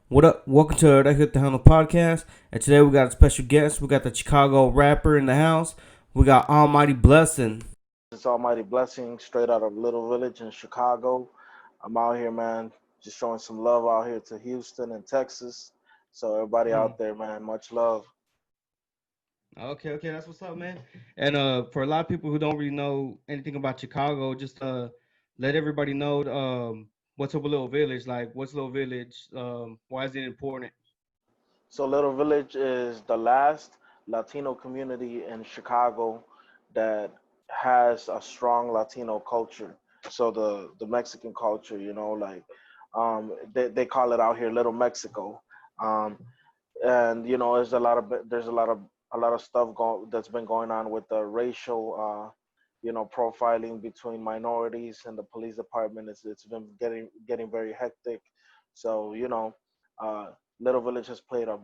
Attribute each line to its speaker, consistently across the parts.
Speaker 1: What up? Welcome to the RegioTejano podcast. And today we got a special guest. We got the Chicago rapper in the house. We got AlmightyBlessing.
Speaker 2: It's Almighty Blessing, straight out of Little Village in Chicago. I'm out here, man, just showing some love out here to Houston and Texas. So everybody
Speaker 1: Mm.
Speaker 2: out there, man, much love.
Speaker 1: Okay, that's what's up, man. And for a lot of people who don't really know anything about Chicago, just let everybody know what's up with Little Village. Like, what's Little Village? Why is it important?
Speaker 2: So Little Village is the last Latino community in Chicago that has a strong Latino culture. So the Mexican culture, they call it out here Little Mexico. Um, and there's a lot of stuff that's been going on with the racial profiling between minorities and the police department. It's been getting very hectic. So uh, Little Village has played a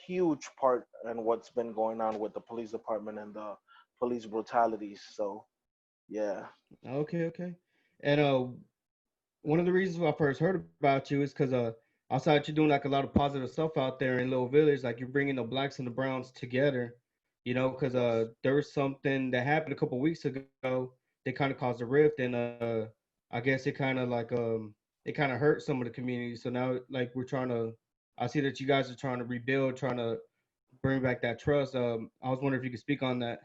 Speaker 2: huge part in what's been going on with the police department and the police brutalities. So yeah.
Speaker 1: Okay. And one of the reasons why I first heard about you is because I saw that you're doing like a lot of positive stuff out there in Little Village, like you're bringing the blacks and the browns together. Because
Speaker 2: Yes.
Speaker 1: there was something that happened a couple weeks ago that kind of caused a rift, and I guess it kind of hurt some of the community. So now like we're trying to, I see that you guys are trying to rebuild, trying to bring back that trust. I was wondering if you could speak on that.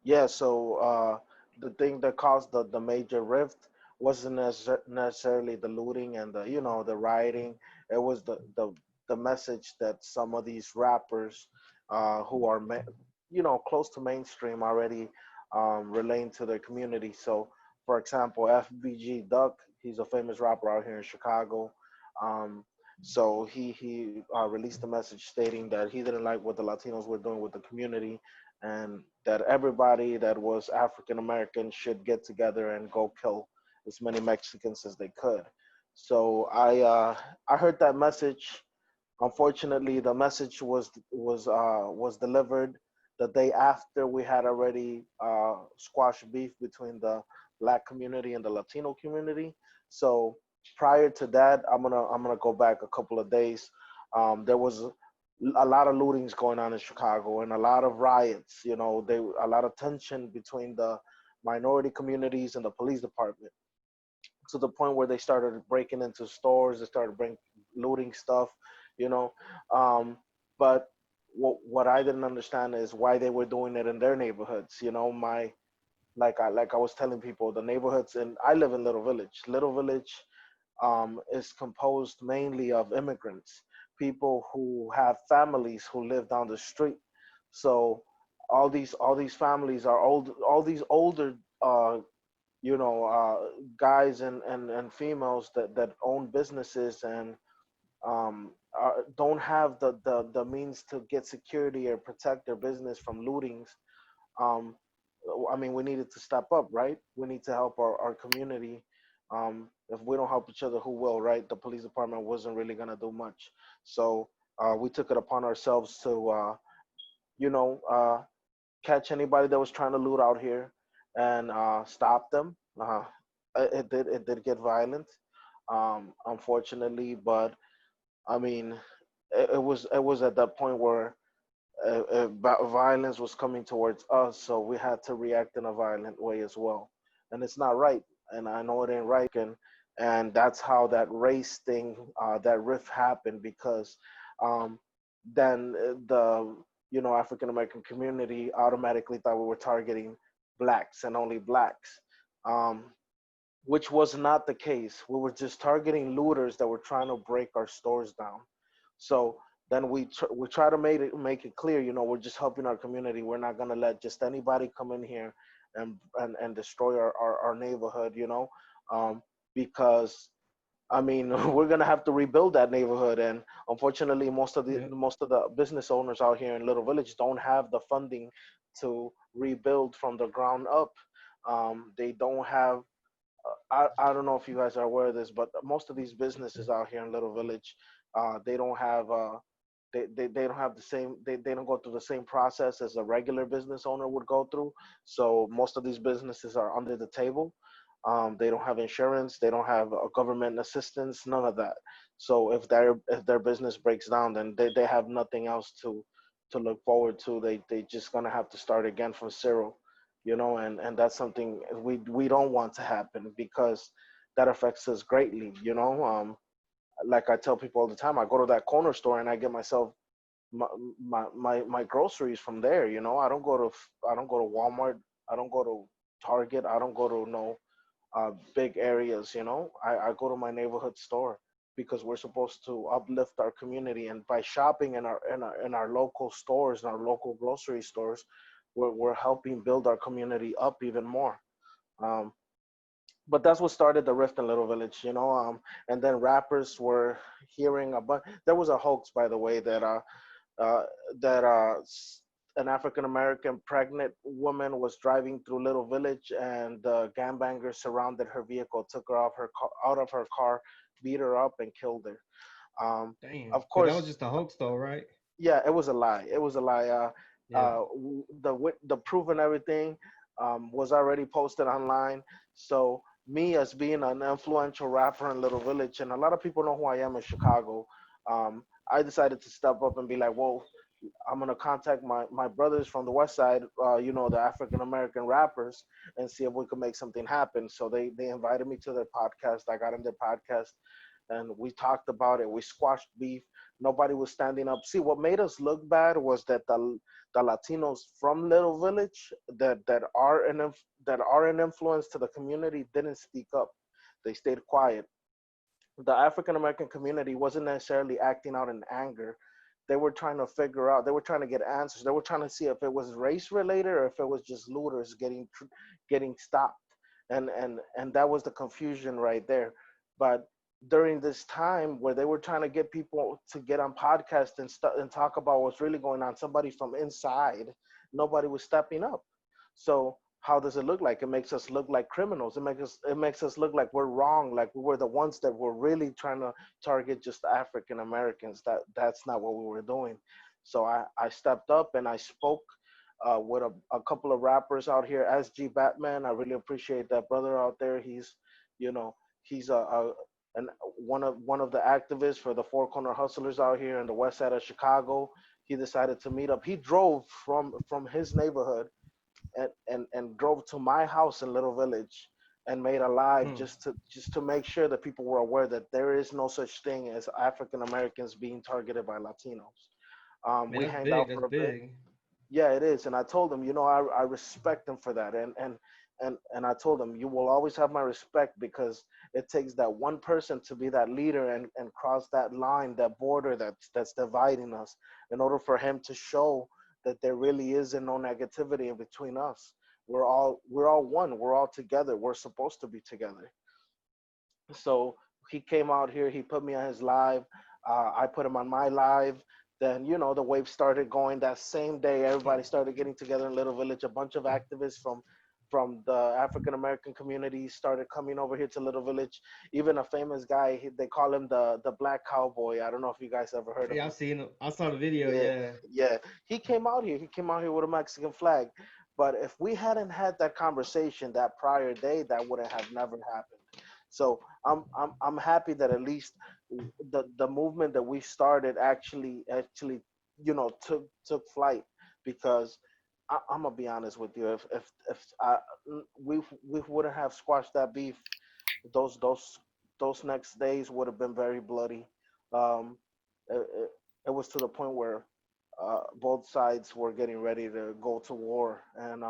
Speaker 2: Yeah, so the thing that caused the major rift wasn't necessarily the looting and the rioting. It was the message that some of these rappers who are close to mainstream already relaying to their community. So, for example, FBG Duck, he's a famous rapper out here in Chicago. Um, so he released a message stating that he didn't like what the Latinos were doing with the community, and that everybody that was African American should get together and go kill as many Mexicans as they could. So I heard that message. Unfortunately, the message was delivered the day after we had already squashed beef between the Black community and the Latino community. So prior to that, I'm gonna go back a couple of days. There was a lot of lootings going on in Chicago and a lot of riots. A lot of tension between the minority communities and the police department, to the point where they started breaking into stores, they started looting stuff, you know. Um, but what I didn't understand is why they were doing it in their neighborhoods. My like I was telling people, the neighborhoods, and I live in Little Village. Little Village is composed mainly of immigrants, people who have families who live down the street. So all these families are old, all these older guys and females that own businesses and don't have the means to get security or protect their business from lootings. um, I mean, we needed to step up, right? We need to help our community. If we don't help each other, who will, right? The police department wasn't really gonna do much, so we took it upon ourselves to, you know, uh, catch anybody that was trying to loot out here and stop them. It did get violent, unfortunately, but I mean, it was at that point where violence was coming towards us, so we had to react in a violent way as well. And it's not right, and I know it ain't right. And that's how that race thing, that rift happened, because um, then the African American community automatically thought we were targeting blacks and only blacks, um, which was not the case. We were just targeting looters that were trying to break our stores down. So then we try to make it clear, we're just helping our community. We're not gonna let just anybody come in here and destroy our neighborhood, because I mean, we're gonna have to rebuild that neighborhood, and unfortunately,
Speaker 1: Yeah.
Speaker 2: most of the business owners out here in Little Village don't have the funding to rebuild from the ground up. They don't have. I don't know if you guys are aware of this, but most of these businesses out here in Little Village, they don't have. They don't have the same. They don't go through the same process as a regular business owner would go through. So most of these businesses are under the table. They don't have insurance. They don't have government assistance. None of that. So if their business breaks down, then they have nothing else to look forward to. They just gonna have to start again from zero, you know, and that's something we don't want to happen, because that affects us greatly, you know. Like I tell people all the time, I go to that corner store and I get myself my my groceries from there. You know, I don't go to Walmart. I don't go to Target. I don't go to no big areas. You know, I go to my neighborhood store, because we're supposed to uplift our community, and by shopping in our local stores, in our local grocery stores, we're helping build our community up even more. Um, but that's what started the rift in Little Village, you know. And then rappers were hearing about. There was a hoax, by the way, uh, that an African American pregnant woman was driving through Little Village, and the gangbangers surrounded her vehicle, took her out of her car, beat her up, and killed her. Um,
Speaker 1: Damn.
Speaker 2: of
Speaker 1: But that was
Speaker 2: course,
Speaker 1: just a hoax, though, right?
Speaker 2: yeah, it was a lie. It was a lie.
Speaker 1: Yeah.
Speaker 2: The proof and everything was already posted online. So me, as being an influential rapper in Little Village, and a lot of people know who I am in Chicago, um, I decided to step up and be like, "Whoa, I'm gonna contact my brothers from the West Side, you know, the African American rappers, and see if we could make something happen." So they invited me to their podcast. I got in their podcast, and we talked about it. We squashed beef. Nobody was standing up. See, what made us look bad was that the Latinos from Little Village that are an influence to the community didn't speak up. They stayed quiet. The African American community wasn't necessarily acting out in anger. They were trying to figure out. They were trying to get answers. They were trying to see if it was race related, or if it was just looters getting stopped. And that was the confusion right there. But during this time where they were trying to get people to get on podcast and talk about what's really going on, somebody from inside, nobody was stepping up. So how does it look like? It makes us look like criminals. It makes us look like we're wrong, like we were the ones that were really trying to target just African Americans. That's not what we were doing. So I stepped up and I spoke with a couple of rappers out here. SG Batman, I really appreciate that brother out there. You know, he's an one of the activists for the Four Corner Hustlers out here in the west side of Chicago. He decided to meet up. He drove from his neighborhood and drove to my house in Little Village and made a live,
Speaker 1: Hmm.
Speaker 2: just to make sure that people were aware that there is no such thing as African Americans being targeted by Latinos.
Speaker 1: Man,
Speaker 2: We
Speaker 1: that's
Speaker 2: hanged
Speaker 1: big.
Speaker 2: out
Speaker 1: That's
Speaker 2: for a bit.
Speaker 1: big.
Speaker 2: Yeah, it is. And I told him, you know, I respect him for that. And I told him, you will always have my respect, because it takes that one person to be that leader and cross that line, that border that's dividing us, in order for him to show that there really isn't no negativity in between us. We're all one. We're all together. We're supposed to be together. So he came out here. He put me on his live. I put him on my live. Then, you know, the wave started going that same day. Everybody started getting together in Little Village. A bunch of activists from the African American community started coming over here to Little Village. Even a famous guy, they call him the Black Cowboy. I don't know if you guys ever heard of
Speaker 1: Yeah, I
Speaker 2: him.
Speaker 1: seen it. I saw the video.
Speaker 2: Yeah,
Speaker 1: Yeah.
Speaker 2: yeah. He came out here. He came out here with a Mexican flag. But if we hadn't had that conversation that prior day, that wouldn't have never happened. So I'm happy that at least the movement that we started actually, you know, took flight, because I'm gonna be honest with you. If we wouldn't have squashed that beef, those those those next days would have been very bloody. Um, it was to the point where both sides were getting ready to go to war, and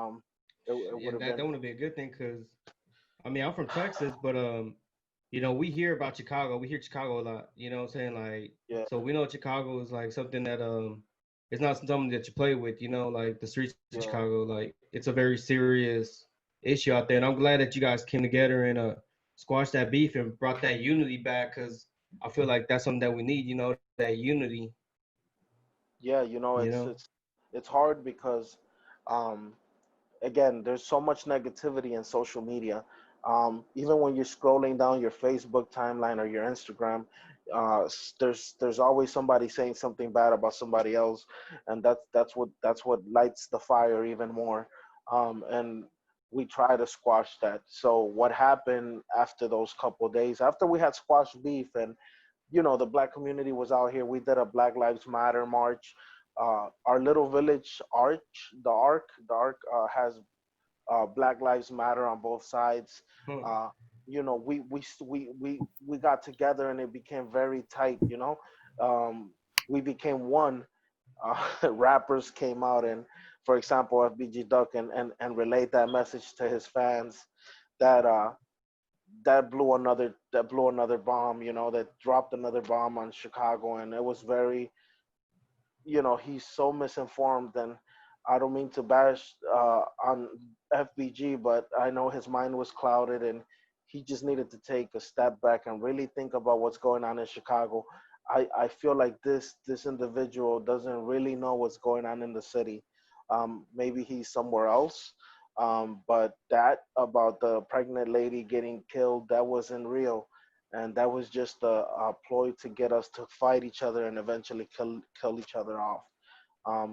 Speaker 2: it would
Speaker 1: And
Speaker 2: have
Speaker 1: that
Speaker 2: been.
Speaker 1: wouldn't be a good thing because I mean I'm from Texas, but you know, we hear about Chicago. We hear Chicago a lot. You know what I'm saying? Like,
Speaker 2: Yeah,
Speaker 1: so we know Chicago is like something that it's not something that you play with. You know, like the streets of
Speaker 2: yeah,
Speaker 1: Chicago. Like, it's a very serious issue out there. And I'm glad that you guys came together and squashed that beef and brought that unity back because I feel like that's something that we need. You know, that unity.
Speaker 2: yeah. You know,
Speaker 1: You know.
Speaker 2: it's hard because um, again, there's so much negativity in social media. Even when you're scrolling down your Facebook timeline or your Instagram, there's always somebody saying something bad about somebody else, and that's what lights the fire even more. And we try to squash that. So what happened after those couple of days, after we had squashed beef, the Black community was out here. We did a Black Lives Matter march. Our little village arch, the arc has Black Lives Matter on both sides.
Speaker 1: Huh.
Speaker 2: Uh, we got together and it became very tight. Um, we became one. Rappers came out and, for example, FBG Duck and relayed that message to his fans. That that blew another bomb. That dropped another bomb on Chicago, and it was very, he's so misinformed. And I don't mean to bash on FBG, but I know his mind was clouded and he just needed to take a step back and really think about what's going on in Chicago. I feel like this individual doesn't really know what's going on in the city. Maybe he's somewhere else. But that about the pregnant lady getting killed, that wasn't real. And that was just a ploy to get us to fight each other and eventually kill each other off.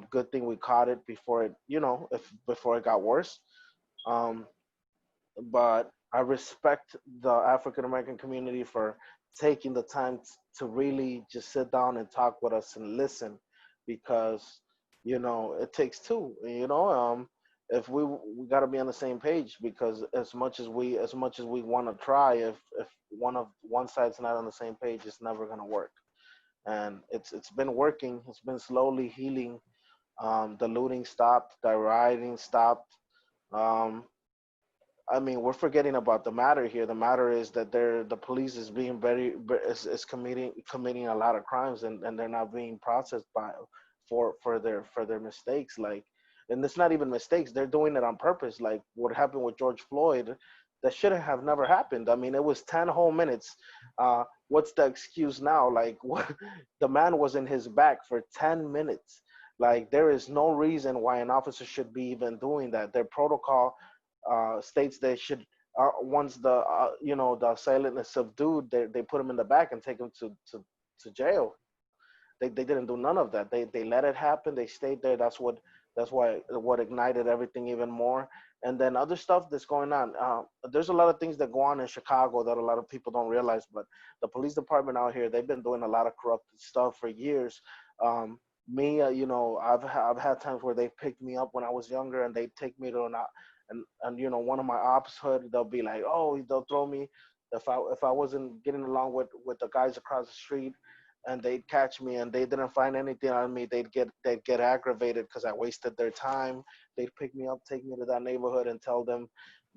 Speaker 2: Good thing we caught it before it, if before it got worse. Um, but I respect the African American community for taking the time to really just sit down and talk with us and listen, because it takes two. If we got to be on the same page, because as much as we want to try, if one side's not on the same page, it's never gonna work. And it's been working. It's been slowly healing. The looting stopped. The rioting stopped. Um, I mean, we're forgetting about the matter here. The matter is that the police is being is committing a lot of crimes, and they're not being processed for their mistakes. Like, and it's not even mistakes; they're doing it on purpose. Like what happened with George Floyd, that shouldn't have never happened. I mean, it was 10 whole minutes. What's the excuse now? Like, what, the man was in his back for 10 minutes. Like, there is no reason why an officer should be even doing that. Their protocol states they should, once the assailant is subdued, they put him in the back and take him to jail. They didn't do none of that. They let it happen. They stayed there. That's why what ignited everything even more. And then other stuff that's going on. There's a lot of things that go on in Chicago that a lot of people don't realize. But the police department out here, they've been doing a lot of corrupted stuff for years. Me, I've had times where they picked me up when I was younger and they take me to an and one of my ops hood, they'll be like, oh, they'll throw me if I wasn't getting along with the guys across the street, and they'd catch me and they didn't find anything on me, they'd get aggravated because I wasted their time. They'd pick me up, take me to that neighborhood, and tell them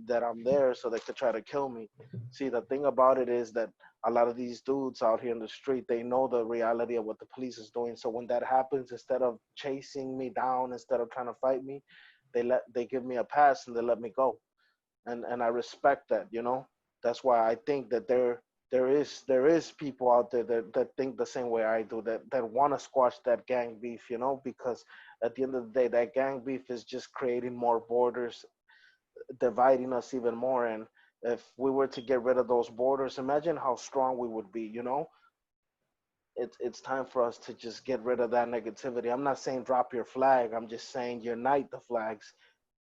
Speaker 2: that I'm there so they could try to kill me. See, the thing about it is that a lot of these dudes out here in the street, they know the reality of what the police is doing. So when that happens, instead of chasing me down, instead of trying to fight me, they give me a pass and they let me go. And I respect that. That's why I think that there is people out there that think the same way I do, that want to squash that gang beef, because at the end of the day, that gang beef is just creating more borders, dividing us even more. And if we were to get rid of those borders, imagine how strong we would be. It's time for us to just get rid of that negativity. I'm not saying drop your flag. I'm just saying unite the flags,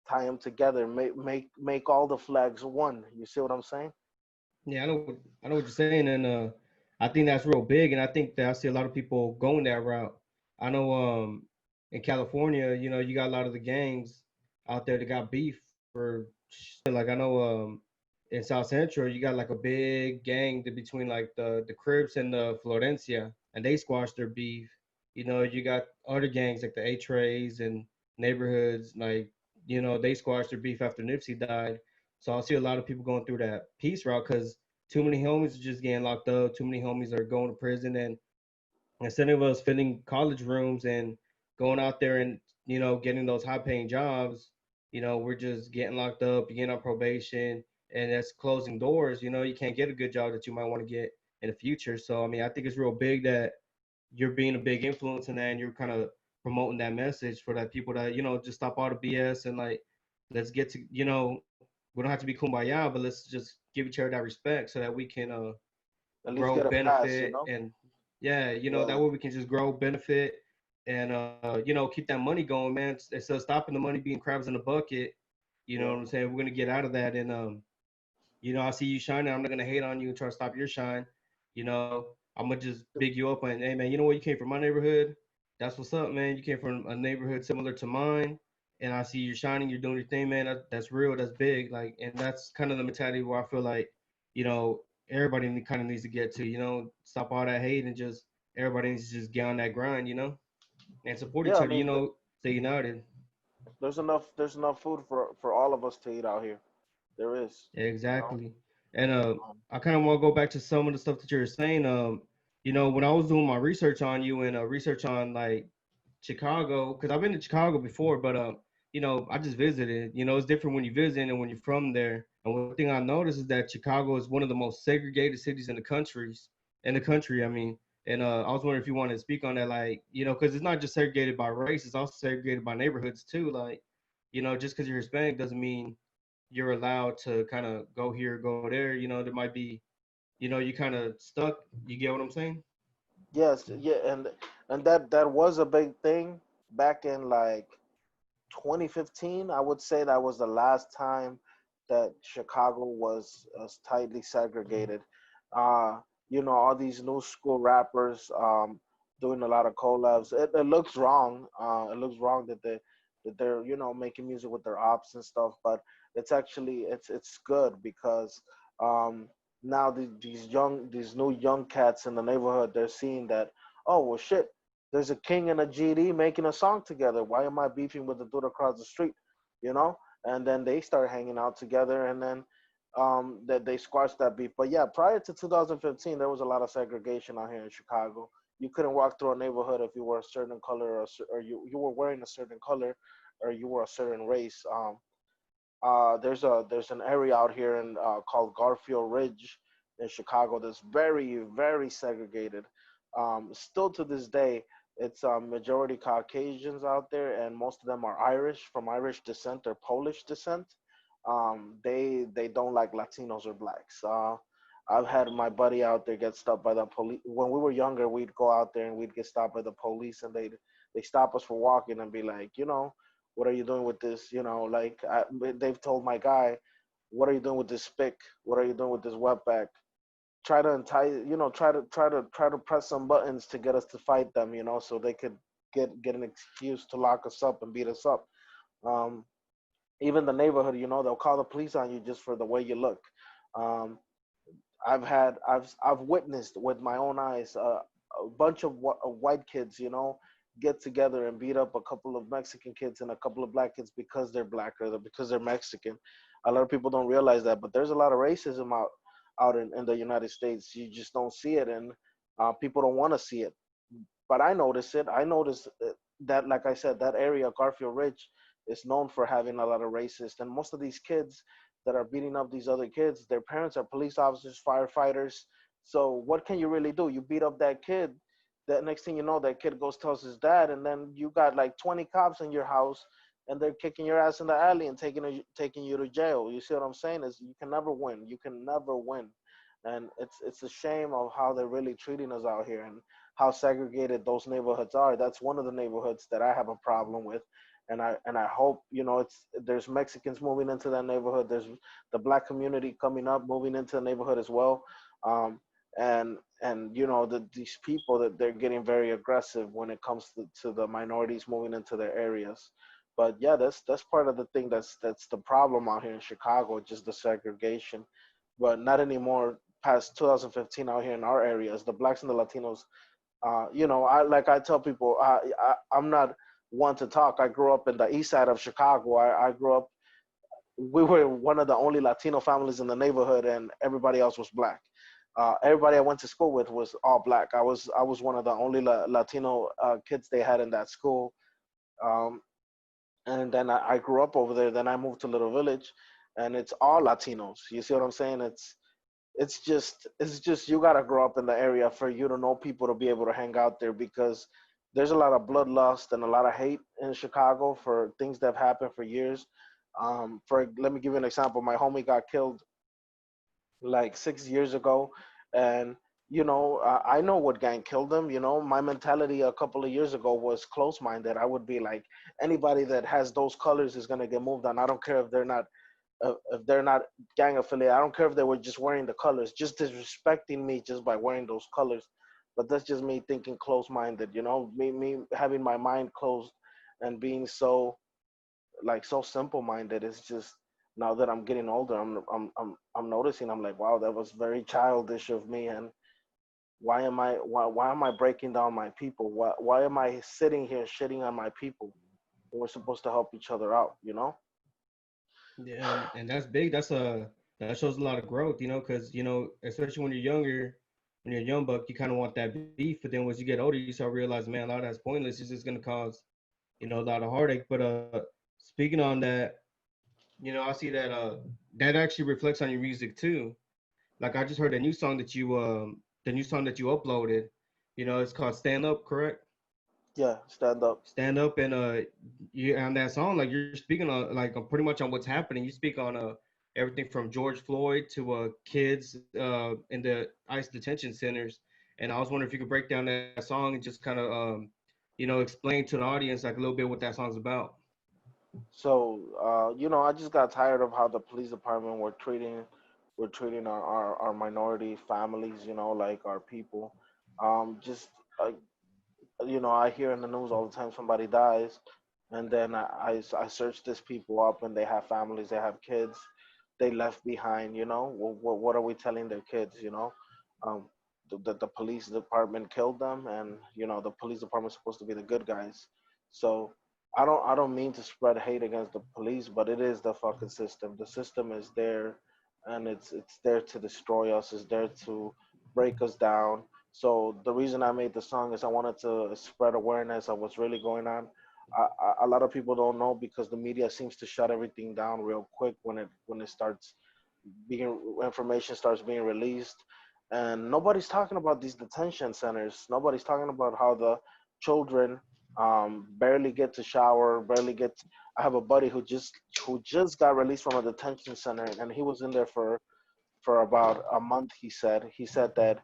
Speaker 2: tie them together, make all the flags one. You see what I'm saying?
Speaker 1: Yeah, I know what you're saying, and I think that's real big, and I think that I see a lot of people going that route. I know in California, you got a lot of the gangs out there that got beef for like I know in South Central you got like a big gang between like the Crips and the Florencia, and they squash their beef. You got other gangs like the A Trays and neighborhoods, like they squashed their beef after Nipsey died. So I see a lot of people going through that peace route because too many homies are just getting locked up. Too many homies are going to prison, and instead of us filling college rooms and going out there and getting those high paying jobs, we're just getting locked up, getting on probation, and that's closing doors. You can't get a good job that you might want to get in the future. So I mean, I think it's real big that you're being a big influence in that, and you're kind of promoting that message for that people that just stop all the BS and like let's get to we don't have to be kumbaya, but let's just give each other that respect so that we can
Speaker 2: At least
Speaker 1: grow,
Speaker 2: get a pass,
Speaker 1: benefit, and yeah, that
Speaker 2: Yeah.
Speaker 1: way we can just grow, benefit, and keep that money going, man. Instead of stopping the money being crabs in the bucket, you know what
Speaker 2: Yeah.
Speaker 1: I'm saying? We're gonna get out of that, and I see you shining. I'm not gonna hate on you and try to stop your shine. You know, I'm gonna just big you up and, hey man, you know what? You came from my neighborhood. That's what's up, man. You came from a neighborhood similar to mine, and I see you're shining. You're doing your thing, man. That's real. That's big. Like, and that's kind of the mentality where I feel like, everybody kind of needs to get to. Stop all that hate and just everybody needs to just get on that grind. And support
Speaker 2: Yeah,
Speaker 1: each
Speaker 2: I
Speaker 1: other.
Speaker 2: mean,
Speaker 1: Stay united.
Speaker 2: there's enough food for all of us to eat out here. There is, you know.
Speaker 1: Exactly. And
Speaker 2: Um,
Speaker 1: I kind of want to go back to some of the stuff that you were saying. When I was doing my research on you and research on like Chicago, because I've been to Chicago before, but I just visited. It's different when you visit and when you're from there. And one thing I noticed is that Chicago is one of the most segregated cities in the country. I mean, and I was wondering if you wanted to speak on that, like, because it's not just segregated by race, it's also segregated by neighborhoods too. Like, just because you're Hispanic doesn't mean you're allowed to kind of go here, go there. There might be, you kind of stuck. You get what I'm saying?
Speaker 2: yes, yeah, and that was a big thing back in like 2015. I would say that was the last time that Chicago was as tightly segregated. Uh, all these new school rappers doing a lot of collabs. It looks wrong. It looks wrong that they're making music with their ops and stuff. But it's actually it's good because um, now these new young cats in the neighborhood, they're seeing that, oh well shit, there's a king and a GD making a song together. Why am I beefing with the dude across the street? You know? And then they start hanging out together, and then that they squashed that beef. But yeah, prior to 2015, there was a lot of segregation out here in Chicago. You couldn't walk through a neighborhood if you were a certain color, or you were wearing a certain color, or you were a certain race. There's an area out here called Garfield Ridge in Chicago that's very very segregated. Still to this day, it's majority Caucasians out there, and most of them are Irish, from Irish descent or Polish descent. They don't like Latinos or blacks. I've had my buddy out there get stopped by the police. When we were younger, we'd go out there and we'd get stopped by the police, and they stop us for walking and be like, what are you doing with this? Like they've told my guy, what are you doing with this spick? What are you doing with this wetback? Try to entice, try to press some buttons to get us to fight them, so they could get an excuse to lock us up and beat us up. Um, Even the neighborhood, they'll call the police on you just for the way you look. Um, I've witnessed with my own eyes a bunch of white kids, get together and beat up a couple of Mexican kids and a couple of black kids because they're black or because they're Mexican. A lot of people don't realize that, but there's a lot of racism out in the United States. You just don't see it, and people don't want to see it. But I notice it. I notice that, like I said, that area, Garfield Ridge, is known for having a lot of racists. And most of these kids that are beating up these other kids, their parents are police officers, firefighters. So what can you really do? You beat up that kid. That next thing you know, that kid goes tells his dad, and then you got like 20 cops in your house, and they're kicking your ass in the alley and taking you to jail. You see what I'm saying? Is you can never win. You can never win, and it's a shame of how they're really treating us out here and how segregated those neighborhoods are. That's one of the neighborhoods that I have a problem with, and I hope there's Mexicans moving into that neighborhood. There's the black community coming up, moving into the neighborhood as well, um, and these people that they're getting very aggressive when it comes to the minorities moving into their areas. But yeah, that's part of the thing that's the problem out here in Chicago, just the segregation. But not anymore past 2015 out here in our areas. The blacks and the Latinos, I tell people, I'm not one to talk. I grew up in the east side of Chicago. I grew up. We were one of the only Latino families in the neighborhood, and everybody else was black. Everybody I went to school with was all black. I was one of the only Latino kids they had in that school. Um, and then I grew up over there. Then I moved to Little Village, and it's all Latinos. You see what I'm saying? It's just you gotta grow up in the area for you to know people to be able to hang out there, because there's a lot of bloodlust and a lot of hate in Chicago for things that have happened for years. For Let me give you an example. My homie got killed like 6 years ago, and I know what gang killed him. My mentality a couple of years ago was close-minded. I would be like, anybody that has those colors is gonna get moved on. I don't care if they're not gang affiliated. I don't care if they were just wearing the colors, just disrespecting me just by wearing those colors. But that's just me thinking close-minded, me having my mind closed and being so like so simple-minded. It's just now that I'm getting older, I'm noticing. I'm like, wow, that was very childish of me. And why am I breaking down my people? Why am I sitting here shitting on my people when we're supposed to help each other out?
Speaker 1: Yeah, and that's big. That shows a lot of growth, because especially when you're younger, when you're a young buck, you kind of want that beef, but then once you get older, you start realizing, man, a lot of that's pointless. It's just gonna cause a lot of heartache. But speaking on that, I see that that actually reflects on your music too. Like I just heard the new song that you uploaded. It's called "Stand Up," correct?
Speaker 2: Yeah, stand up.
Speaker 1: Stand up, and you on that song, like you're speaking on like pretty much on what's happening. You speak on everything from George Floyd to kids in the ICE detention centers. And I was wondering if you could break down that song and just kind of explain to the audience like a little bit what that song's about.
Speaker 2: So, I just got tired of how the police department were treating our minority families, like our people. Just uh, I hear in the news all the time somebody dies, and then I search these people up, and they have families, they have kids, they left behind. What are we telling their kids? Um, the police department killed them, and the police department's supposed to be the good guys. So I don't mean to spread hate against the police, but it is the fucking system. The system is there, and it's there to destroy us. It's there to break us down. So the reason I made the song is I wanted to spread awareness of what's really going on. A lot of people don't know because the media seems to shut everything down real quick when it starts being information starts being released, and nobody's talking about these detention centers. Nobody's talking about how the children barely get to shower, barely get. I have a buddy who just got released from a detention center, and he was in there for about a month. He said that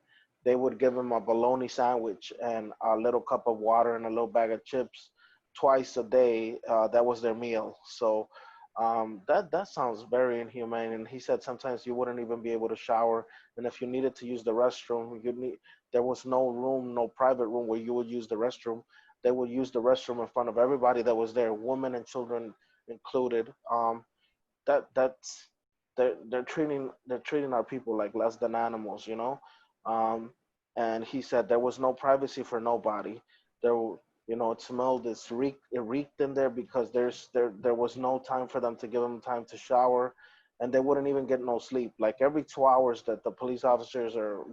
Speaker 2: they would give him a bologna sandwich and a little cup of water and a little bag of chips twice a day. That was their meal. So that sounds very inhumane. And he said sometimes you wouldn't even be able to shower, and if you needed to use the restroom, there was no room, no private room where you would use the restroom. They would use the restroom in front of everybody that was there, women and children included. That's they're treating our people like less than animals. um and he said there was no privacy for nobody. It smelled, it reeked in there because there was no time for them to give them time to shower, and they wouldn't even get no sleep. Like every 2 hours that the police officers or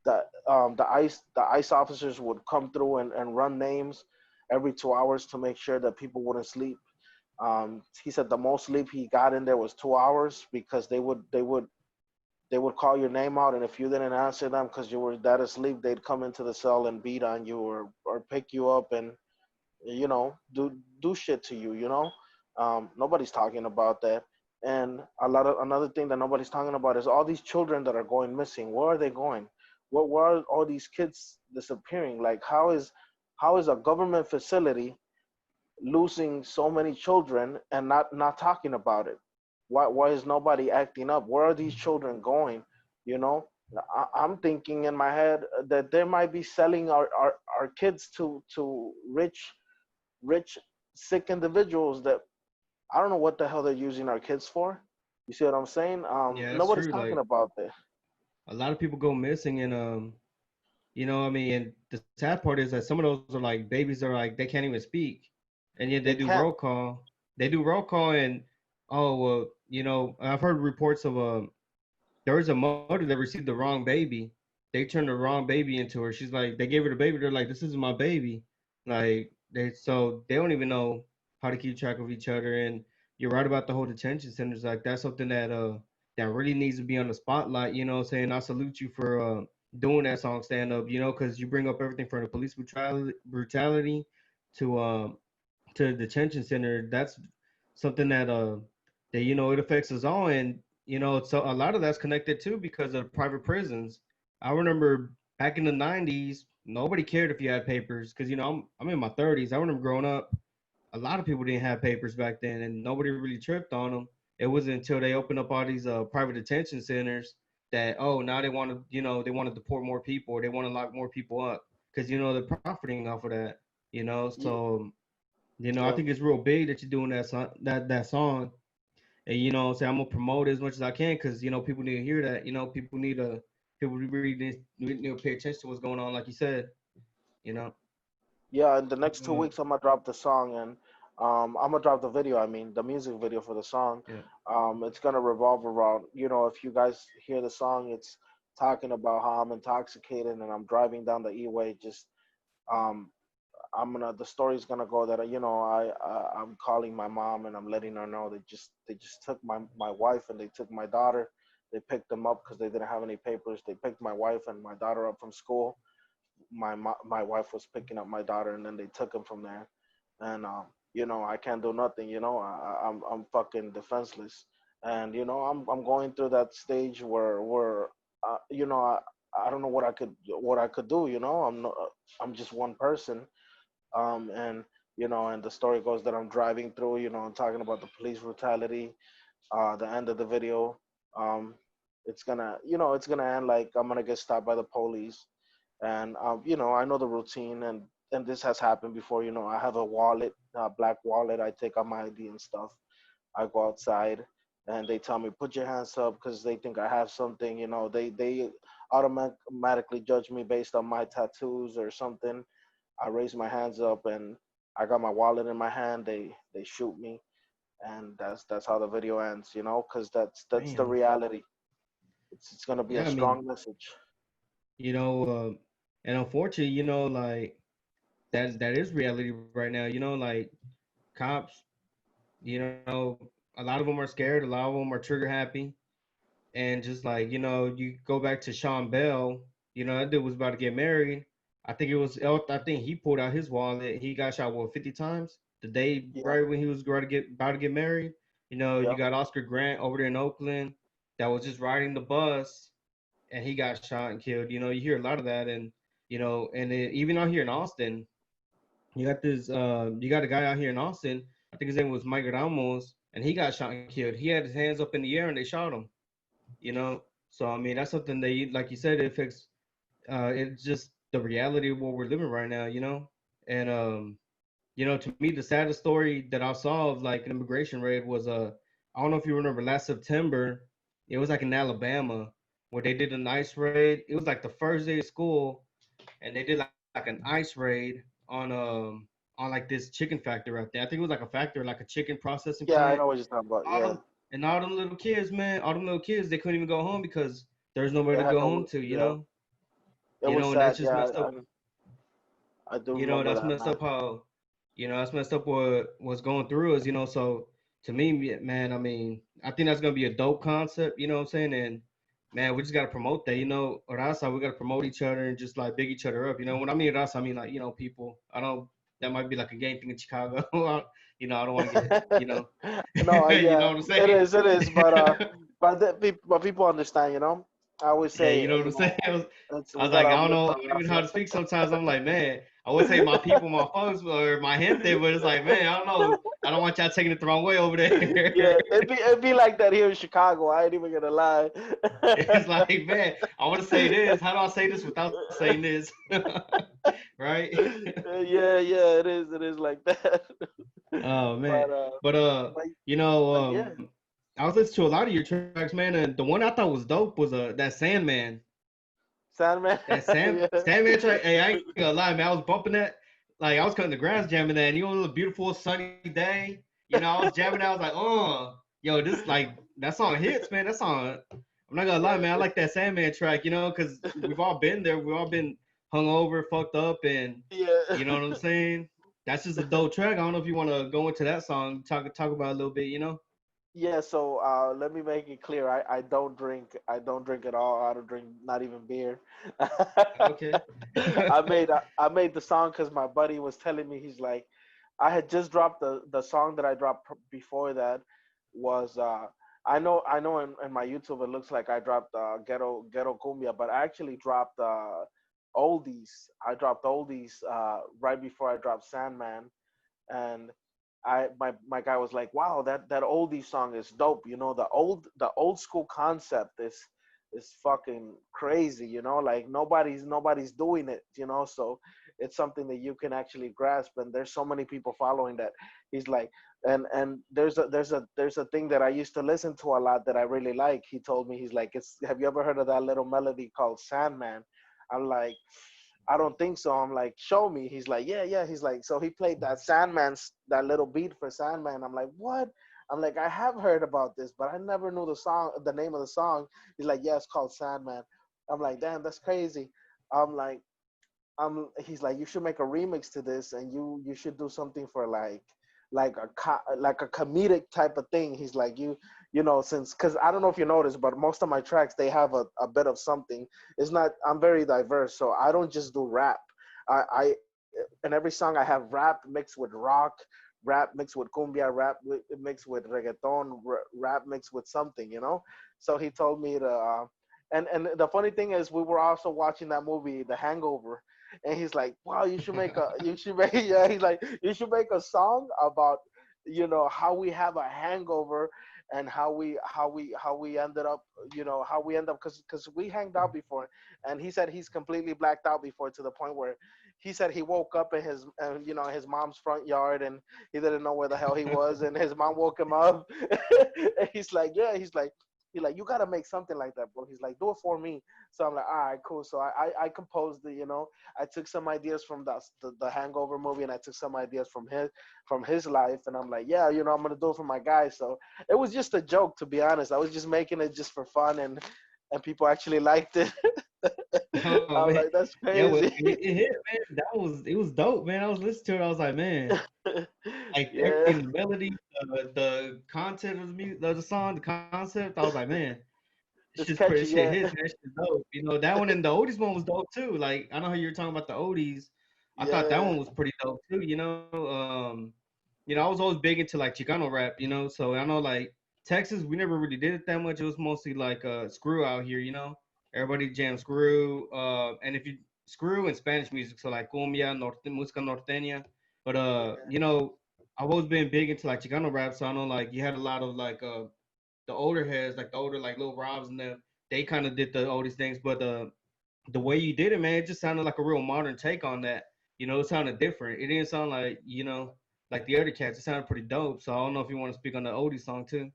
Speaker 2: the ice officers would come through and run names every 2 hours to make sure that people wouldn't sleep. He said the most sleep he got in there was 2 hours because they would call your name out, and if you didn't answer them because you were that asleep, they'd come into the cell and beat on you or pick you up and do shit to you. Nobody's talking about that. And another thing that nobody's talking about is all these children that are going missing. Where are they going? Where are all these kids disappearing? Like how is a government facility losing so many children and not talking about it? Why is nobody acting up? Where are these children going? You know, I'm thinking in my head that they might be selling our kids to rich sick individuals that I don't know what the hell they're using our kids for. You see what I'm saying?
Speaker 1: Yeah, that's
Speaker 2: Nobody's
Speaker 1: true.
Speaker 2: talking
Speaker 1: Like
Speaker 2: about that.
Speaker 1: a lot of people go missing, and I mean, and the sad part is that some of those are like babies are like they can't even speak, and yet they
Speaker 2: They
Speaker 1: do roll
Speaker 2: can't.
Speaker 1: call. They do roll call, and oh well, I've heard reports of there was a mother that received the wrong baby. They turned the wrong baby into her. She's like, they gave her the baby. They're like, this isn't my baby. Like they don't even know how to keep track of each other. And you're right about the whole detention centers. Like that's something that really needs to be on the spotlight. You know, what I'm saying I salute you for doing that song stand up. Because you bring up everything from the police brutality to to the detention center. That's something that it affects us all, and so a lot of that's connected too because of private prisons. I remember back in the '90s, nobody cared if you had papers because I'm in my 30s. I remember growing up, a lot of people didn't have papers back then, and nobody really tripped on them. It wasn't until they opened up all these private detention centers that, oh, now they want to, they want to deport more people, or they want to lock more people up, because they're profiting off of that.
Speaker 2: Ye-
Speaker 1: So I
Speaker 2: yeah.
Speaker 1: think it's real big that you're doing that song. And say I'm gonna promote it as much as I can, because people need to hear that. People really need to pay attention to what's going on, like you said. You know.
Speaker 2: Yeah, in the next two
Speaker 1: Uh,
Speaker 2: weeks, I'm gonna drop the song, and I'm gonna drop the video. I mean, the music video for the song.
Speaker 1: yeah.
Speaker 2: It's gonna revolve around, if you guys hear the song, it's talking about how I'm intoxicated and I'm driving down the E-way. Just um, the story's gonna go that I'm calling my mom and I'm letting her know they just took my wife and they took my daughter. They picked them up because they didn't have any papers. They picked my wife and my daughter up from school. My wife was picking up my daughter, and then they took him from there. And I can't do nothing. I'm fucking defenseless. And I'm going through that stage where I don't know what I could do. I'm just one person. And and the story goes that I'm driving through. I'm talking about the police brutality. The end of the video. Um, it's gonna end like I'm gonna get stopped by the police, and I know the routine, and this has happened before. I have a wallet, a black wallet. I take out my ID and stuff. I go outside, and they tell me put your hands up because they think I have something. They automatically judge me based on my tattoos or something. I raise my hands up, and I got my wallet in my hand. They shoot me, and that's how the video ends. Because that's the
Speaker 1: Damn.
Speaker 2: reality. It's gonna be a
Speaker 1: Yeah. I mean,
Speaker 2: strong message.
Speaker 1: you know, uh, and unfortunately, like that is reality right now. Like cops. A lot of them are scared. A lot of them are trigger happy. And just like you go back to Sean Bell. That dude was about to get married. I think he pulled out his wallet. He got shot, what, 50 times the day
Speaker 2: Yeah,
Speaker 1: right when he was about to get married. You
Speaker 2: yeah,
Speaker 1: got Oscar Grant over there in Oakland that was just riding the bus, and he got shot and killed. You hear a lot of that. And even out here in Austin, you got a guy out here in Austin. I think his name was Mike Ramos, and he got shot and killed. He had his hands up in the air and they shot him. you know. So I mean, that's something that, like you said, it affects. It's just the reality of what we're living right now. And to me, the saddest story that I saw of like an immigration raid was I don't know if you remember last September. It was like in Alabama where they did an ice raid. It was like the first day of school, and they did like an ice raid on like this chicken factory out there. I think it was like a factory, like a chicken processing
Speaker 2: yeah.
Speaker 1: plant.
Speaker 2: I know what you're talking about.
Speaker 1: All
Speaker 2: Yeah,
Speaker 1: them all them little kids, man, all them little kids, they couldn't even go home because there's nowhere
Speaker 2: they
Speaker 1: to
Speaker 2: had
Speaker 1: go home
Speaker 2: no.
Speaker 1: to.
Speaker 2: Yeah, it was
Speaker 1: And that's
Speaker 2: sad.
Speaker 1: just
Speaker 2: Yeah,
Speaker 1: messed up.
Speaker 2: I do remember
Speaker 1: That's
Speaker 2: that,
Speaker 1: messed
Speaker 2: man.
Speaker 1: up how, that's messed up what was going through us. So to me, man, I mean, I think that's gonna be a dope concept. You know what I'm saying? And man, we just gotta promote that. Or else we gotta promote each other and just like big each other up. When I mean us, I mean like people. I don't. That might be like a gang thing in Chicago. I don't want to get.
Speaker 2: No,
Speaker 1: You know
Speaker 2: yeah,
Speaker 1: what I'm
Speaker 2: it
Speaker 1: saying?
Speaker 2: is, it is, but people understand. I always
Speaker 1: Yeah,
Speaker 2: say,
Speaker 1: you know what I'm saying? I
Speaker 2: we
Speaker 1: was like,
Speaker 2: gotta
Speaker 1: I don't
Speaker 2: uplift
Speaker 1: know, I don't even know how
Speaker 2: our
Speaker 1: to speak sometimes. I'm like, man, I would say my people, my folks, or my gente, but it's like, man, I don't know. I don't want y'all taking it the wrong way over
Speaker 2: Yeah,
Speaker 1: there.
Speaker 2: it'd be like that here in Chicago. I ain't even gonna lie.
Speaker 1: It's like, man, I want to say this. How do I say this without saying this? Right?
Speaker 2: Yeah, it is like that.
Speaker 1: Oh man.
Speaker 2: But
Speaker 1: But
Speaker 2: but,
Speaker 1: you know,
Speaker 2: but yeah,
Speaker 1: I was listening to a lot of your tracks, man, and the one I thought was dope was that Sandman.
Speaker 2: Sandman. Yeah,
Speaker 1: Sandman track. Hey, I ain't gonna lie, man. I was bumping that. Like I was cutting the grass jamming that, and it was a beautiful sunny day. I was jamming that. I was like, yo, this like that song hits, man. That song. I'm not gonna lie,
Speaker 2: yeah,
Speaker 1: man. I like that Sandman track, because we've all been there. We've all been hungover, fucked up, and
Speaker 2: yeah.
Speaker 1: you know what I'm saying. That's just a dope track. I don't know if you want to go into that song, talk about it a little bit.
Speaker 2: Yeah, so let me make it clear. I don't drink. I don't drink at all. I don't drink, not even beer.
Speaker 1: Okay.
Speaker 2: I made the song because my buddy was telling me, he's like, I had just dropped the song that I dropped before that was I know in my YouTube it looks like I dropped ghetto cumbia, but I actually dropped oldies. I dropped oldies right before I dropped Sandman, and my guy was like, "Wow, that oldie song is dope." The old school concept is fucking crazy, you know, like nobody's doing it, you know. So it's something that you can actually grasp, and there's so many people following that. He's like, and there's a thing that I used to listen to a lot that I really like. He told me, he's like, it's, have you ever heard of that little melody called Sandman? I'm like, I don't think so. I'm like, show me. He's like, yeah, yeah. He's like, so he played that that little beat for Sandman. I'm like, what? I'm like, I have heard about this, but I never knew the name of the song. He's like, yeah, it's called Sandman. I'm like, damn, that's crazy. I'm like, he's like, you should make a remix to this, and you should do something for like a comedic type of thing. He's like, you know, since, because I don't know if you noticed, but most of my tracks, they have a bit of something. It's not, I'm very diverse, so I don't just do rap. I in every song I have rap mixed with rock, rap mixed with cumbia, mixed with reggaeton, rap mixed with something, you know. So he told me to and the funny thing is, we were also watching that movie The Hangover, and he's like, wow, you should make yeah, he's like, you should make a song about, you know, how we have a hangover, and how we ended up, you know, how we end up, because we hanged out before. And he said he's completely blacked out before, to the point where he said he woke up in his his mom's front yard, and he didn't know where the hell he was, and his mom woke him up. And he's like, yeah, he's like, you gotta make something like that, bro. He's like, do it for me. So I'm like, all right, cool. So I composed the, you know, I took some ideas from the Hangover movie, and I took some ideas from his life, and I'm like, yeah, you know, I'm gonna do it for my guy. So it was just a joke, to be honest. I was just making it just for fun, and people actually liked it.
Speaker 1: Oh
Speaker 2: I'm
Speaker 1: man,
Speaker 2: like, that's
Speaker 1: yeah, well,
Speaker 2: crazy.
Speaker 1: it hit, man. It was dope, man. I was listening to it. I was like, man, like
Speaker 2: Yeah,
Speaker 1: everything, the melody, the content of the music, of the song, the concept. I was like, man,
Speaker 2: it's
Speaker 1: this
Speaker 2: catchy.
Speaker 1: shit
Speaker 2: Yeah,
Speaker 1: hits, man. This shit's dope. You know, that one and the oldies one was dope too. Like I know how you were talking about the oldies. I thought that
Speaker 2: yeah,
Speaker 1: one was pretty dope too. I was always big into like Chicano rap. So I know like Texas, we never really did it that much. It was mostly like screw out here. Everybody jam screw. And if you screw and Spanish music, so like cumbia, música norteña. But
Speaker 2: yeah.
Speaker 1: I've always been big into like Chicano rap, so I know like you had a lot of like the older heads, like the older like Lil Robs and them, they kind of did the oldest things. But the way you did it, man, it just sounded like a real modern take on that. It sounded different. It didn't sound like like the other cats. It sounded pretty dope. So I don't know if you want to speak on the oldie song too.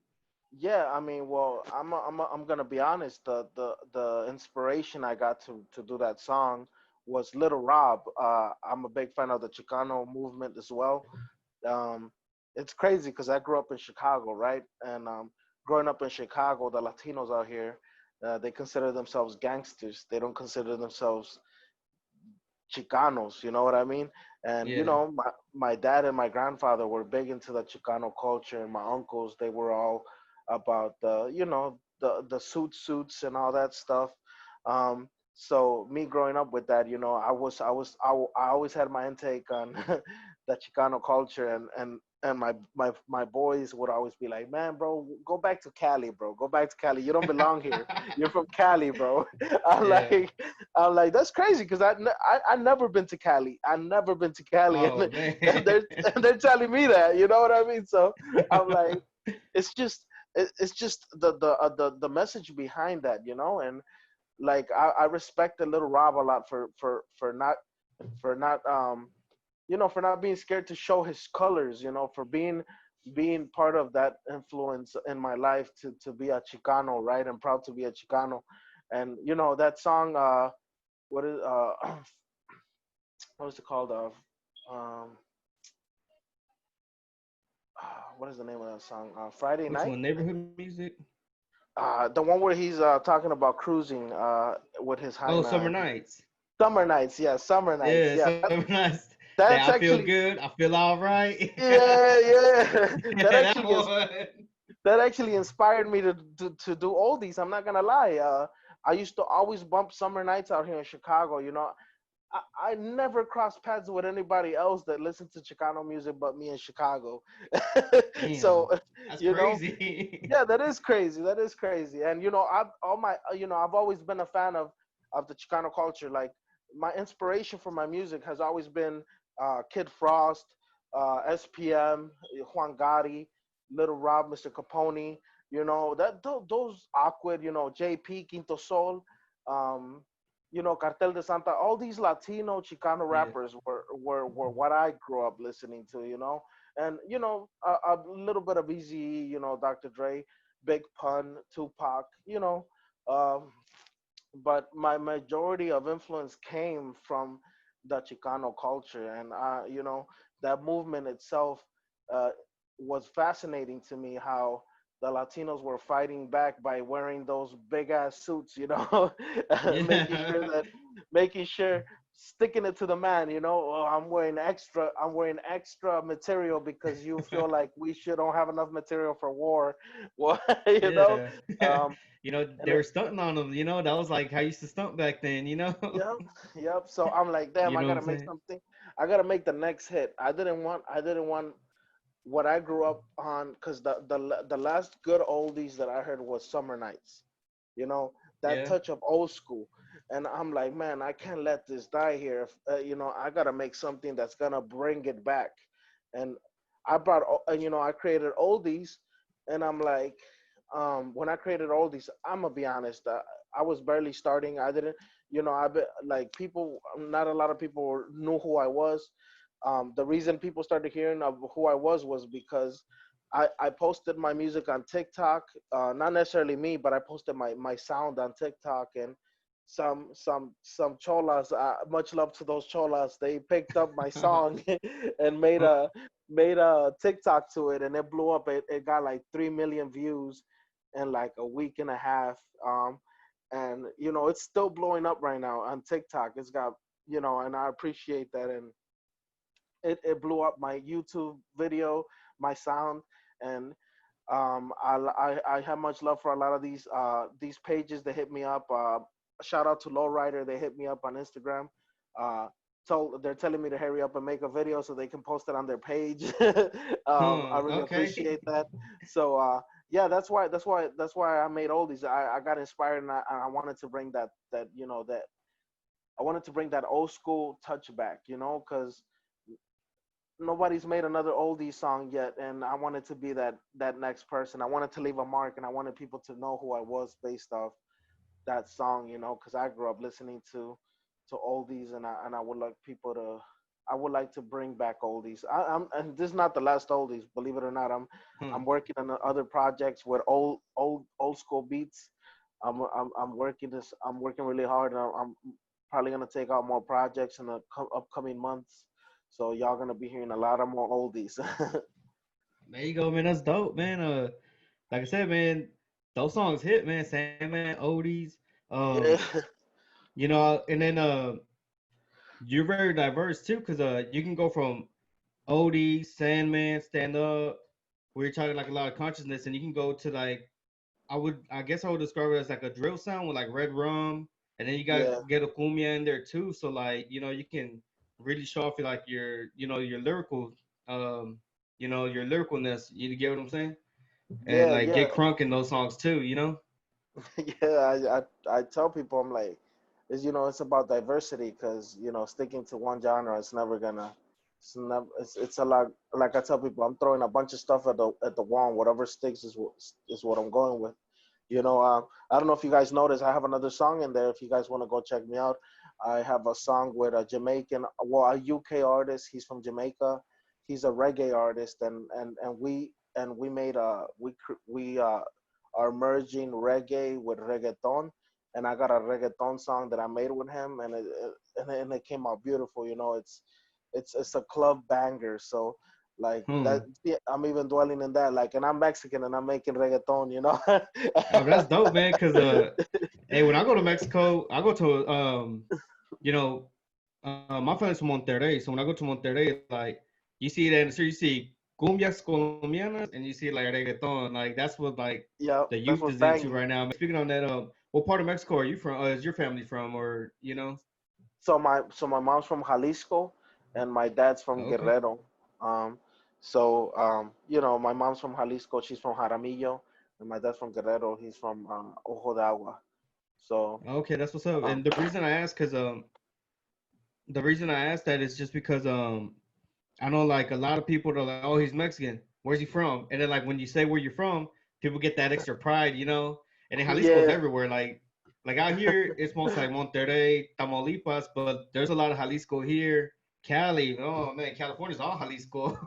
Speaker 2: Yeah, I mean, well, I'm gonna be honest. The inspiration I got to do that song was Little Rob. I'm a big fan of the Chicano movement as well. Um, it's crazy because I grew up in Chicago, right? And growing up in Chicago, the Latinos out here, they consider themselves gangsters. They don't consider themselves Chicanos, you know what I mean? And you
Speaker 1: Yeah.
Speaker 2: know, my dad and my grandfather were big into the Chicano culture, and my uncles, they were all about the suits and all that stuff. So me growing up with that, you know, I always had my intake on the Chicano culture, and my boys would always be like, man, bro, go back to Cali, bro. Go back to Cali. You don't belong here. You're from Cali, bro. I'm
Speaker 1: Yeah.
Speaker 2: like, I'm like, that's crazy because I never been to Cali. I never been to Cali,
Speaker 1: Oh
Speaker 2: and
Speaker 1: man.
Speaker 2: they're telling me that. You know what I mean? So I'm like, it's just it's just the message behind that, you know. And like I respect the Little Rob a lot for not for not being scared to show his colors, you know, for being part of that influence in my life to be a Chicano, right? I'm proud to be a Chicano. And you know that song, what is what is it called? Um, what is the name of that song? Friday
Speaker 1: Which
Speaker 2: Night.
Speaker 1: one? Neighborhood music?
Speaker 2: The one where he's talking about cruising with his
Speaker 1: Oh, Summer
Speaker 2: Jaime.
Speaker 1: Nights.
Speaker 2: Summer Nights, yeah, Summer Nights,
Speaker 1: Yeah,
Speaker 2: yeah.
Speaker 1: Summer Nights. That
Speaker 2: That's
Speaker 1: I feel
Speaker 2: actually,
Speaker 1: good. I feel all right.
Speaker 2: yeah, yeah. That
Speaker 1: Yeah, that
Speaker 2: actually is
Speaker 1: one.
Speaker 2: that actually inspired me to do oldies. I'm not gonna lie. I used to always bump Summer Nights out here in Chicago. You know, I never crossed paths with anybody else that listened to Chicano music but me in Chicago.
Speaker 1: Damn,
Speaker 2: So,
Speaker 1: that's
Speaker 2: you know,
Speaker 1: crazy.
Speaker 2: yeah, that is crazy. That is crazy. And you know, I've always been a fan of the Chicano culture. Like my inspiration for my music has always been Kid Frost, SPM, Juan Gotti, Little Rob, Mr. Capone. those awkward, JP, Quinto Sol, um, Cartel de Santa, all these Latino Chicano
Speaker 1: Yeah.
Speaker 2: rappers were what I grew up listening to, and a little bit of Easy, Dr. Dre, Big Pun, Tupac, um, but my majority of influence came from the Chicano culture, and that movement itself uh, was fascinating to me. How the Latinos were fighting back by wearing those big ass suits, making sure
Speaker 1: Yeah.
Speaker 2: that, making sure, sticking it to the man, oh, I'm wearing extra material because you feel like we should don't have enough material for war. Well,
Speaker 1: Yeah.
Speaker 2: um, and
Speaker 1: They were stunting on them, that was like how I used to stunt back then,
Speaker 2: yep, yep. So I'm like, damn,
Speaker 1: You
Speaker 2: I
Speaker 1: know what
Speaker 2: gotta
Speaker 1: I'm
Speaker 2: make
Speaker 1: saying?
Speaker 2: something. I gotta make the next hit. I didn't want what I grew up on, because the last good oldies that I heard was Summer Nights. You know, that
Speaker 1: Yeah.
Speaker 2: touch of old school. And I'm like, man, I can't let this die here. I gotta make something that's gonna bring it back. And I created oldies, and I'm like, when I created oldies, I'm gonna be honest, I was barely starting. I didn't, I be, like people, not a lot of people knew who I was. The reason people started hearing of who I was because I posted my music on TikTok. Not necessarily me, but I posted my sound on TikTok, and some cholas. Much love to those cholas. They picked up my song and made a TikTok to it, and it blew up. It got like 3 million views in like a week and a half. And it's still blowing up right now on TikTok. It's got, and I appreciate that. And it blew up my YouTube video, my sound, and I have much love for a lot of these pages that hit me up. Shout out to Lowrider, they hit me up on Instagram. Uh, they're telling me to hurry up and make a video so they can post it on their page. I really
Speaker 1: Okay.
Speaker 2: appreciate that. So yeah, that's why I made all these. I got inspired, and I wanted to bring that I wanted to bring that old school touch back, because nobody's made another oldie song yet, and I wanted to be that next person. I wanted to leave a mark, and I wanted people to know who I was based off that song, because I grew up listening to oldies, and I would like people to. I would like to bring back oldies. And this is not the last oldies, believe it or not. I'm
Speaker 1: Huh.
Speaker 2: working on other projects with old school beats. I'm working really hard, and I'm probably gonna take out more projects in the upcoming months. So y'all gonna be hearing a lot of more oldies.
Speaker 1: There you go, man. That's dope, man. Like I said, man, those songs hit, man. Sandman, oldies. Um,
Speaker 2: Yeah,
Speaker 1: and then you're very diverse too, cause you can go from oldies, Sandman, stand up, where you're talking like a lot of consciousness, and you can go to like I guess I would describe it as like a drill sound with like red rum, and then you got
Speaker 2: yeah,
Speaker 1: get a cumbia in there too. So like you can really show off like your lyrical your lyricalness. You get what I'm saying? And
Speaker 2: yeah,
Speaker 1: like
Speaker 2: yeah.
Speaker 1: get crunk in those songs too.
Speaker 2: Yeah, I tell people, I'm like, it's about diversity, because sticking to one genre, it's a lot. Like I tell people, I'm throwing a bunch of stuff at the wall. Whatever sticks is what I'm going with. I don't know if you guys noticed, I have another song in there. If you guys want to go check me out, I have a song with a Jamaican, well, a UK artist. He's from Jamaica. He's a reggae artist, and we made a we are merging reggae with reggaeton. And I got a reggaeton song that I made with him, and it came out beautiful. It's a club banger. So like that,
Speaker 1: Hmm.
Speaker 2: yeah, I'm even dwelling in that. Like, and I'm Mexican, and I'm making reggaeton.
Speaker 1: Oh, that's dope, man. Cause hey, when I go to Mexico, I go to you know, my friend's from Monterrey. So when I go to Monterrey, like you see that in the street, you see cumbias colombianas, and you see like reggaeton. Like that's what like
Speaker 2: Yeah,
Speaker 1: the
Speaker 2: that's
Speaker 1: youth
Speaker 2: what's
Speaker 1: is into
Speaker 2: banging.
Speaker 1: right now. Speaking on that, what part of Mexico are you from? Is your family from, or
Speaker 2: So my mom's from Jalisco, and my dad's from
Speaker 1: Okay,
Speaker 2: Guerrero. Um, my mom's from Jalisco. She's from Jaramillo, and my dad's from Guerrero. He's from Ojo de Agua. So,
Speaker 1: okay, that's what's up.
Speaker 2: um,
Speaker 1: And the reason I asked that is just because I know like a lot of people are like, oh, he's Mexican. Where's he from? And then like when you say where you're from, people get that extra pride, And then Jalisco's
Speaker 2: Yeah.
Speaker 1: everywhere. Like out here, it's mostly like Monterrey, Tamaulipas, but there's a lot of Jalisco here. Cali, oh man, California's all Jalisco.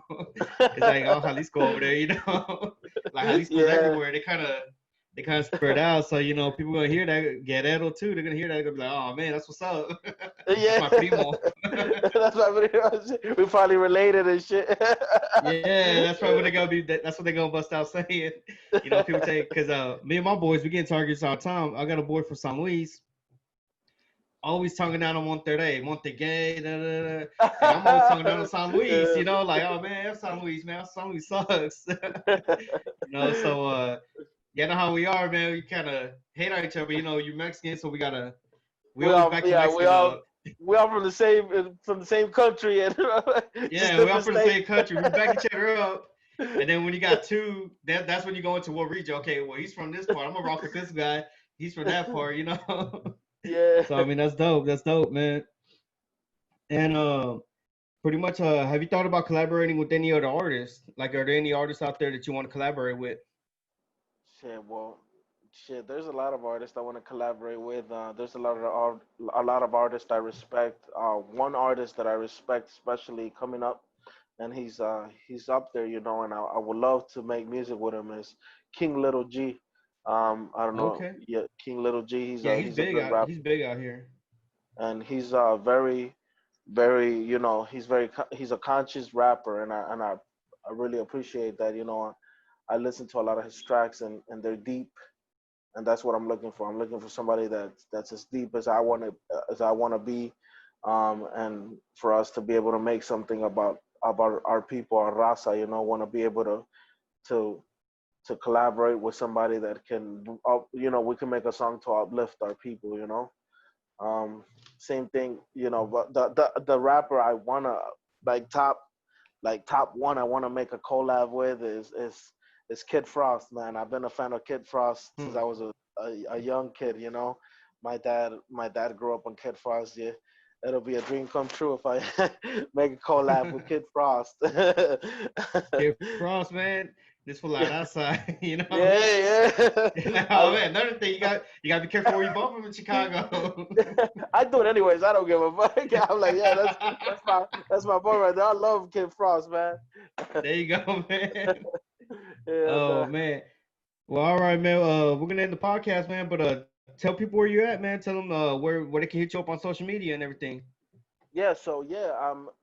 Speaker 1: It's like all Jalisco over there, Like Jalisco's
Speaker 2: Yeah.
Speaker 1: everywhere. They kind of spread out. So people gonna hear that Guerrero too. They're gonna hear that. They're gonna be like, oh man, that's what's up. That's
Speaker 2: Yeah.
Speaker 1: my primo.
Speaker 2: That's why we probably related and shit.
Speaker 1: Yeah, that's probably what they're gonna be. That's what they're gonna bust out saying. People take because me and my boys we get targets all the time. I got a boy from San Luis, always talking down on Monterrey, Montegay, da, da, da. And I'm always talking down on San Luis.
Speaker 2: Yeah.
Speaker 1: Like oh man, San Luis, man, San Luis sucks. So you know how we are, man. We kind of hate on each other. You Mexican, so we
Speaker 2: We
Speaker 1: always
Speaker 2: all,
Speaker 1: back to
Speaker 2: yeah,
Speaker 1: Mexican.
Speaker 2: we all from the same country and just
Speaker 1: Yeah, we all
Speaker 2: different
Speaker 1: from the
Speaker 2: states.
Speaker 1: same country. We back each other up. And then when you got two, that's when you go into what region. Okay, well he's from this part. I'm gonna rock with this guy. He's from that part.
Speaker 2: Yeah.
Speaker 1: So I mean that's dope. That's dope, man. And pretty much have you thought about collaborating with any other artists? Like are there any artists out there that you want to collaborate with?
Speaker 2: Shit, well, shit. There's a lot of artists I want to collaborate with. There's a lot of artists I respect. One artist that I respect, especially coming up, and he's up there, and I would love to make music with him is King Little G. I don't know,
Speaker 1: Okay.
Speaker 2: yeah, King Little G. He's
Speaker 1: Yeah,
Speaker 2: a he's a good rapper,
Speaker 1: he's big out here.
Speaker 2: and he's very, very, he's a conscious rapper, and I really appreciate that. I listen to a lot of his tracks, and they're deep, and that's what I'm looking for. I'm looking for somebody that's as deep as I want to be, and for us to be able to make something about our people, our raza. Want to be able to to collaborate with somebody that can, we can make a song to uplift our people. Um, Same thing. But the rapper I wanna like top one I want to make a collab with is Kid Frost, man. I've been a fan of Kid Frost since I
Speaker 1: Hmm.
Speaker 2: was a young kid. My dad grew up on Kid Frost. Yeah, it'll be a dream come true if I make a collab with Kid Frost.
Speaker 1: Kid Frost, man. This for la raza,
Speaker 2: Yeah, yeah.
Speaker 1: Like, oh
Speaker 2: I,
Speaker 1: man, another thing you gotta be careful where you bump him in Chicago.
Speaker 2: I do it anyways. I don't give a fuck. I'm like, yeah, that's my boy right there. I love Kid Frost, man.
Speaker 1: There you go, man.
Speaker 2: Yeah,
Speaker 1: Oh man. Well, all right, man. We're gonna end the podcast, man. But tell people where you're at, man. Tell them where they can hit you up on social media and everything.
Speaker 2: yeah. So yeah,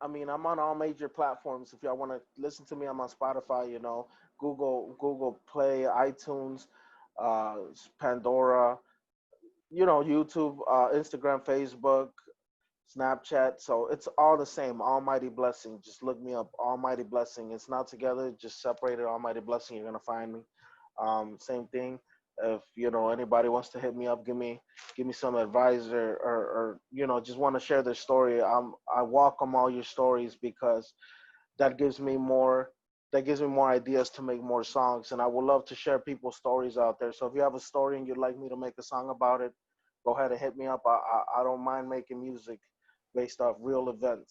Speaker 2: I mean, I'm on all major platforms. If y'all want to listen to me, I'm on Spotify. Google Play, iTunes, uh, Pandora. YouTube, Instagram, Facebook, Snapchat. So it's all the same. Almighty Blessing. Just look me up. Almighty Blessing. It's not together. Just separated. Almighty Blessing. You're gonna find me. Same thing. If anybody wants to hit me up, give me some advice, or just want to share their story. I welcome all your stories because that gives me more ideas to make more songs, and I would love to share people's stories out there. So if you have a story and you'd like me to make a song about it, go ahead and hit me up. I don't mind making music based off real events.